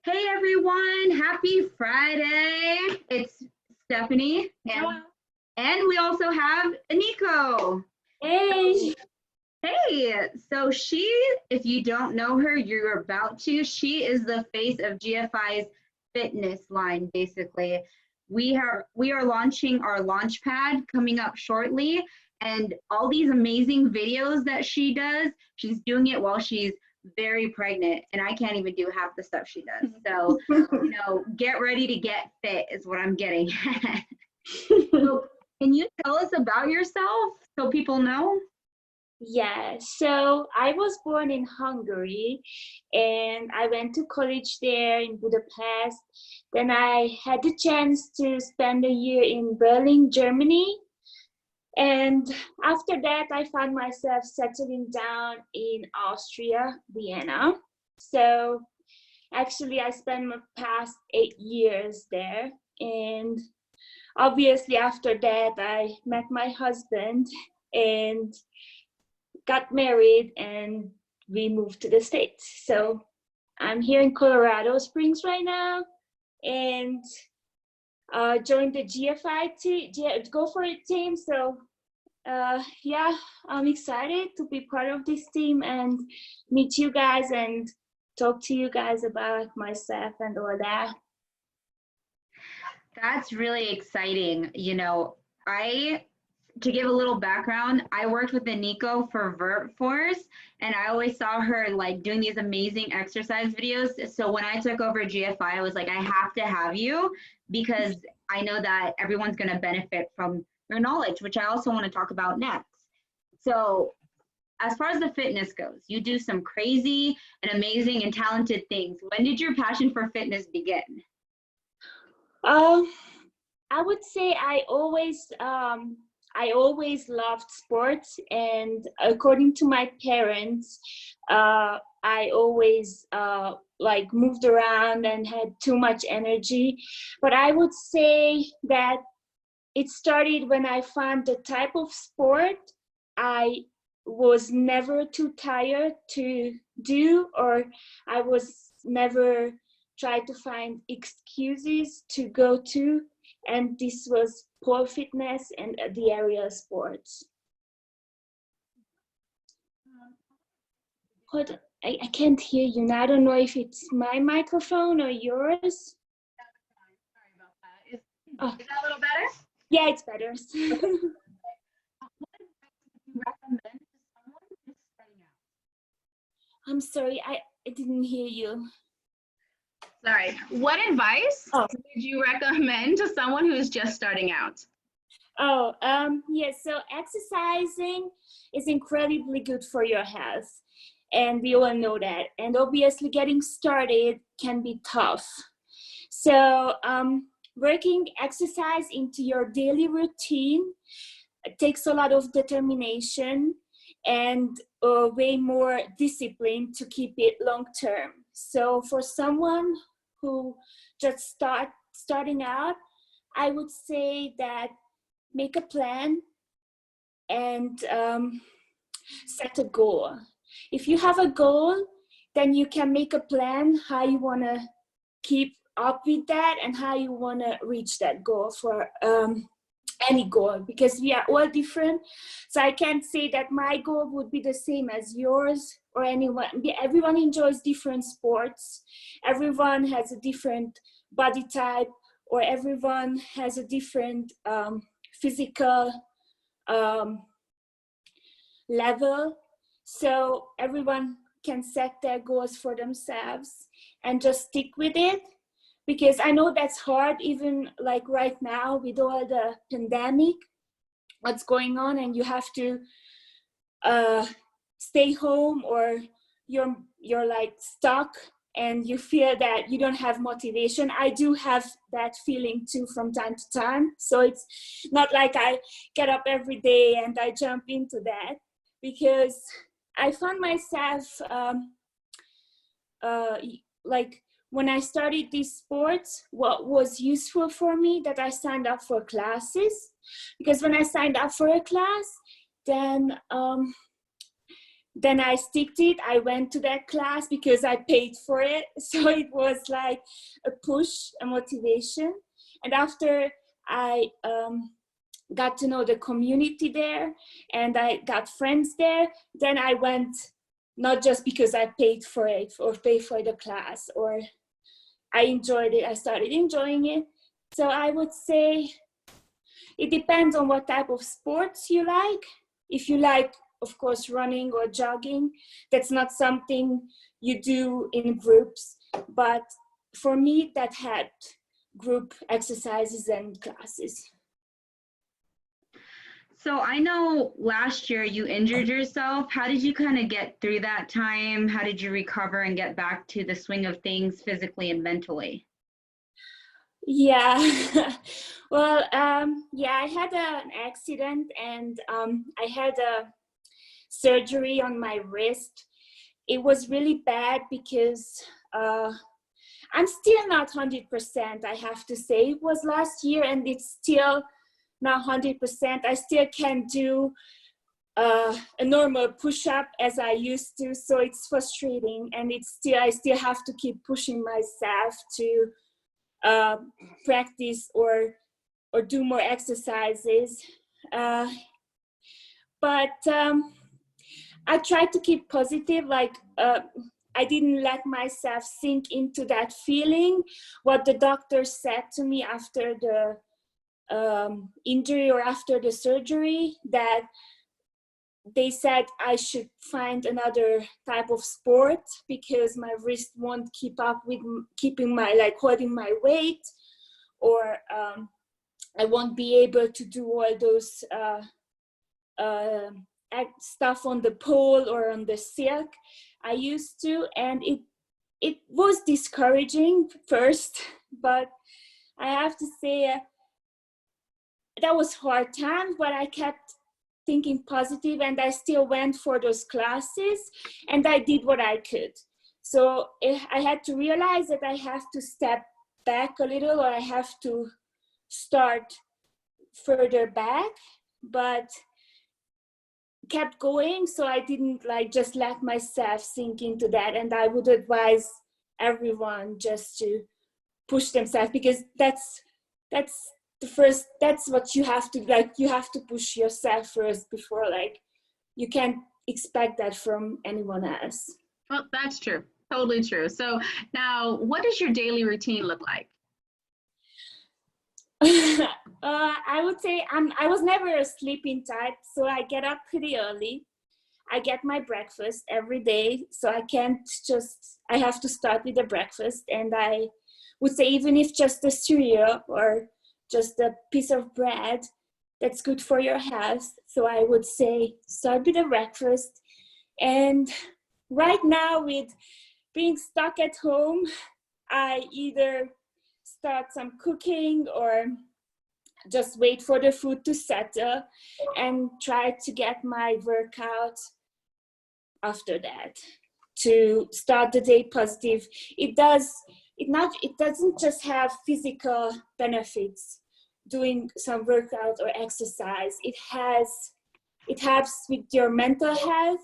Hey everyone, happy Friday. It's Stephanie and we also have Nico. Hey, Hey, so she, if you don't know her, you're about to. She is the face of GFI's fitness line, basically. We are launching our launch pad coming up shortly, and all these amazing videos that she does, she's doing it while she's very pregnant, and I can't even do half the stuff she does. So, get ready to get fit is what I'm getting at. So, can you tell us about yourself so people know? yeah, so I was born in Hungary and I went to college there in Budapest. Then I had the chance to spend a year in Berlin, Germany. And after that, I found myself settling down in Austria, Vienna. So actually, I spent my past 8 years there. And obviously, after that, I met my husband and got married and we moved to the States. So I'm here in Colorado Springs right now and joined the GFI team, Go For It team. So yeah, I'm excited to be part of this team and meet you guys and talk to you guys about myself and all that. That's really exciting. I to give a little background, I worked with Nico for Vert Force, and I always saw her like doing these amazing exercise videos. So when I took over GFI, I was like, I have to have you because I know that everyone's going to benefit from your knowledge, which I also want to talk about next. So as far as the fitness goes, you do some crazy and amazing and talented things. When did your passion for fitness begin? Um, I would say I always loved sports, and according to my parents, I always like moved around and had too much energy. But I would say that it started when I found the type of sport I was never too tired to do, or I was never tried to find excuses to go to, and this was pole fitness and the area sports. Hold on. I can't hear you now. I don't know if it's my microphone or yours. Sorry about that. Oh, Is that a little better? yeah, it's better. What advice would you recommend to someone just starting out? I'm sorry, I didn't hear you. Sorry. What advice Oh. would you recommend to someone who's just starting out? Yeah, so exercising is incredibly good for your health, and we all know that. And obviously, getting started can be tough. So, working exercise into your daily routine takes a lot of determination and way more discipline to keep it long term. So, for someone who just starting out, I would say that make a plan and set a goal. If you have a goal, then you can make a plan how you want to keep up with that and how you want to reach that goal for any goal, because we are all different. So I can't say that my goal would be the same as yours or anyone. Everyone enjoys different sports. Everyone has a different body type, or everyone has a different physical level. So everyone can set their goals for themselves and just stick with it, because I know that's hard, even like right now with all the pandemic, what's going on, and you have to stay home, or you're like stuck and you feel that you don't have motivation. I do have that feeling too from time to time. So it's not like I get up every day and I jump into that, because I found myself like when I started these sports, what was useful for me, that I signed up for classes, because when I signed up for a class, then then I sticked it. I went to that class because I paid for it. So it was like a push, a motivation. And after I got to know the community there and I got friends there, then I went, not just because I paid for it or paid for the class, or I enjoyed it, I started enjoying it. So I would say it depends on what type of sports you like. If you like, of course, running or jogging, that's not something you do in groups. But for me, that had group exercises and classes. So I know last year you injured yourself. How did you kind of get through that time? How did you recover and get back to the swing of things physically and mentally? Yeah, well, yeah, I had an accident and I had a surgery on my wrist. It was really bad because I'm still not 100%, I have to say. It was last year and it's still not 100%. I still can't do a normal push-up as I used to, so it's frustrating, and I still have to keep pushing myself to practice or do more exercises. But I tried to keep positive, like I didn't let myself sink into that feeling. What the doctor said to me after the injury or after the surgery, that they said I should find another type of sport because my wrist won't keep up with keeping my, like, holding my weight, or I won't be able to do all those stuff on the pole or on the silk I used to. And it was discouraging first, but I have to say that was hard times, but I kept thinking positive and I still went for those classes and I did what I could. So I had to realize that I have to step back a little, or I have to start further back, but kept going. So I didn't like just let myself sink into that. And I would advise everyone just to push themselves, because that's the first, that's what you have to, like, you have to push yourself first before, like, you can't expect that from anyone else. Well, that's true. Totally true. So now, what does your daily routine look like? I would say I was never a sleeping type, so I get up pretty early. I get my breakfast every day, so I have to start with the breakfast. And I would say, even if just a cereal or just a piece of bread, that's good for your health. So I would say start with the breakfast. And right now, with being stuck at home, I either start some cooking or just wait for the food to settle and try to get my workout after that to start the day positive. It doesn't just have physical benefits doing some workout or exercise. It helps with your mental health.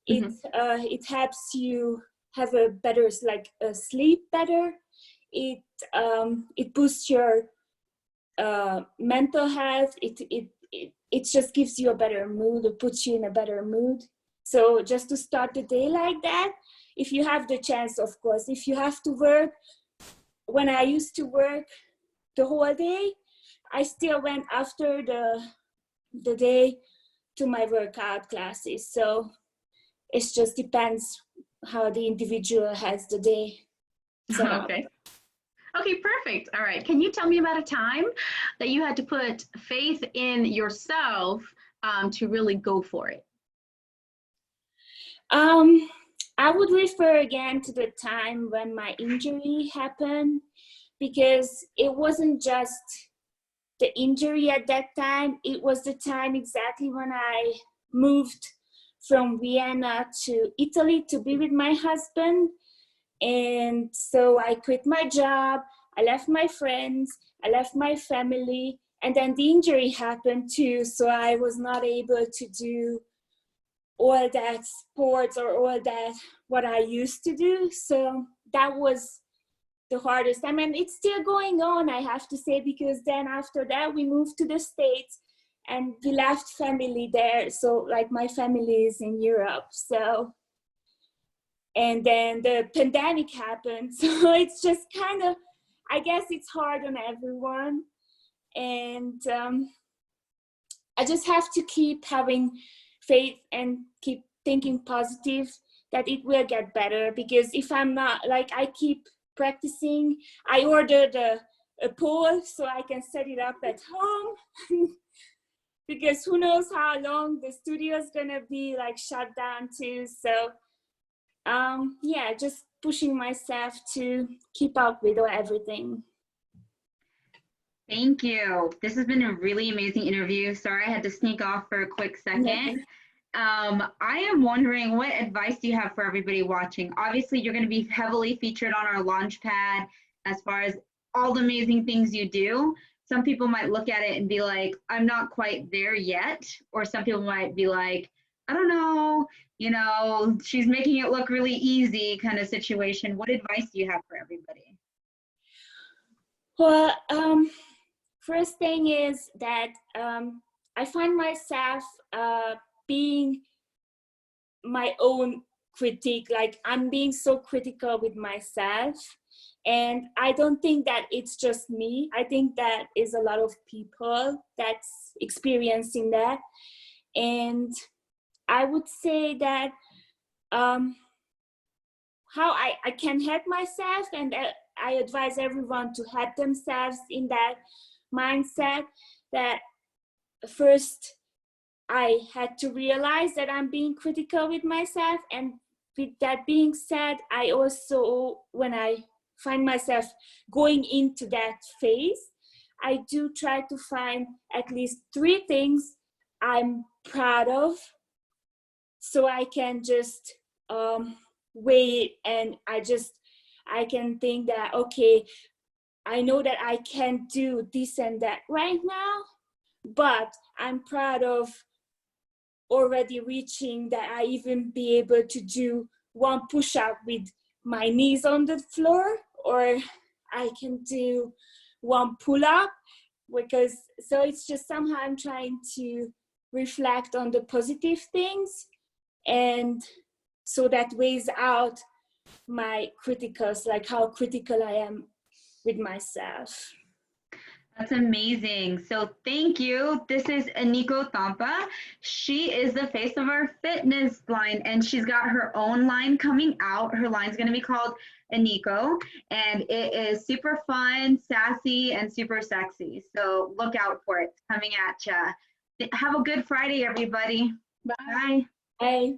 It helps you have a better, like, sleep better. It boosts your mental health. It just gives you a better mood, or puts you in a better mood. So just to start the day like that, if you have the chance, of course. If you have to work, when I used to work the whole day, I still went after the day to my workout classes. So it just depends how the individual has the day. So, Okay. Okay, perfect. All right. Can you tell me about a time that you had to put faith in yourself to really go for it? I would refer again to the time when my injury happened, because it wasn't just the injury at that time. It was the time exactly when I moved from Vienna to Italy to be with my husband. And so I quit my job, I left my friends, I left my family, and then the injury happened too. So I was not able to do all that sports or all that what I used to do. So that was the hardest. I mean, it's still going on, I have to say, because then after that we moved to the States and we left family there. So like my family is in Europe. So, and then the pandemic happened. So it's just kind of, I guess it's hard on everyone. And I just have to keep having faith and keep thinking positive that it will get better. Because if I'm not, like, I keep practicing. I ordered a pole so I can set it up at home. Because who knows how long the studio is gonna be like shut down too. So yeah, just pushing myself to keep up with everything. Thank you. This has been a really amazing interview. Sorry I had to sneak off for a quick second. I am wondering, what advice do you have for everybody watching? Obviously, you're going to be heavily featured on our launch pad as far as all the amazing things you do. Some people might look at it and be like, I'm not quite there yet. Or some people might be like, I don't know, you know, she's making it look really easy kind of situation. What advice do you have for everybody? Well, first thing is that I find myself being my own critic. Like, I'm being so critical with myself, and I don't think that it's just me. I think that is a lot of people that's experiencing that. And I would say that how I can help myself, and I advise everyone to help themselves in that mindset, that first I had to realize that I'm being critical with myself. And with that being said, I also, when I find myself going into that phase, I do try to find at least 3 things I'm proud of, so I can just wait, and I can think that, okay, I know that I can't do this and that right now, but I'm proud of already reaching that I even be able to do 1 push-up with my knees on the floor, or I can do 1 pull-up. Because so it's just somehow I'm trying to reflect on the positive things, and so that weighs out my criticals, like how critical I am with myself. That's amazing. So thank you. This is Aniko Tampa. She is the face of our fitness line, and she's got her own line coming out. Her line's going to be called Aniko, and it is super fun, sassy, and super sexy. So look out for it. It's coming at ya. Have a good Friday, everybody. Bye. Bye.